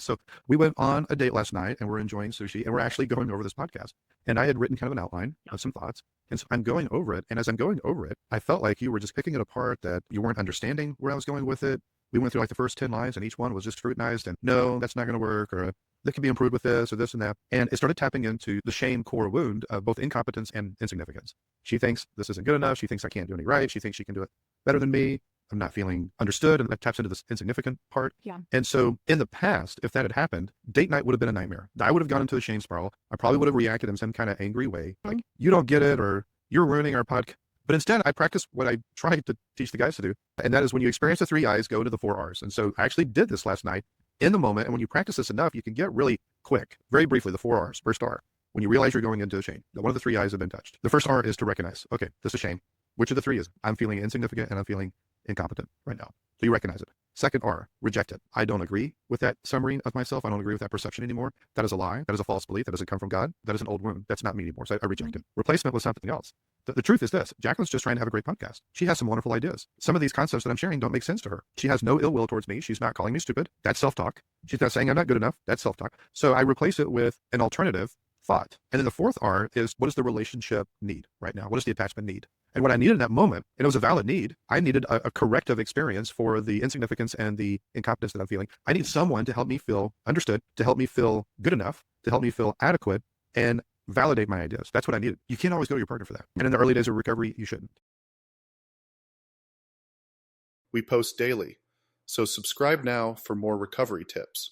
So we went on a date last night and we're enjoying sushi and we're actually going over this podcast. And I had written kind of an outline of some thoughts. And so I'm going over it. And as I'm going over it, I felt like you were just picking it apart, that you weren't understanding where I was going with it. We went through like the first 10 lines and each one was just scrutinized and no, that's not going to work, or that can be improved with this or this and that. And it started tapping into the shame core wound of both incompetence and insignificance. She thinks this isn't good enough. She thinks I can't do any right. She thinks she can do it better than me. I'm not feeling understood. And that taps into this insignificant part. Yeah. And so in the past, if that had happened, date night would have been a nightmare. I would have gone into a shame spiral. I probably would have reacted in some kind of angry way. Like, you don't get it, or you're ruining our podcast. But instead, I practiced what I tried to teach the guys to do. And that is, when you experience the 3 I's, go to the 4 R's. And so I actually did this last night in the moment. And when you practice this enough, you can get really quick, very briefly, the 4 R's. First R, when you realize you're going into a shame, that one of the 3 I's have been touched. The first R is to recognize, okay, this is shame. Which of the 3 is? I'm feeling insignificant and I'm feeling incompetent right now. So you recognize it. Second R, reject it. I don't agree with that summary of myself. I don't agree with that perception anymore. That is a lie. That is a false belief. That doesn't come from God. That is an old wound. That's not me anymore. So I reject it. Replacement with something else. The truth is this: Jacqueline's just trying to have a great podcast. She has some wonderful ideas. Some of these concepts that I'm sharing don't make sense to her. She has no ill will towards me. She's not calling me stupid. That's self-talk. She's not saying I'm not good enough. That's self-talk. So I replace it with an alternative thought. And then the fourth R is, what does the relationship need right now? What does the attachment need? And what I needed in that moment, and it was a valid need, I needed a corrective experience for the insignificance and the incompetence that I'm feeling. I need someone to help me feel understood, to help me feel good enough, to help me feel adequate, and validate my ideas. That's what I needed. You can't always go to your partner for that. And in the early days of recovery, you shouldn't. We post daily, so subscribe now for more recovery tips.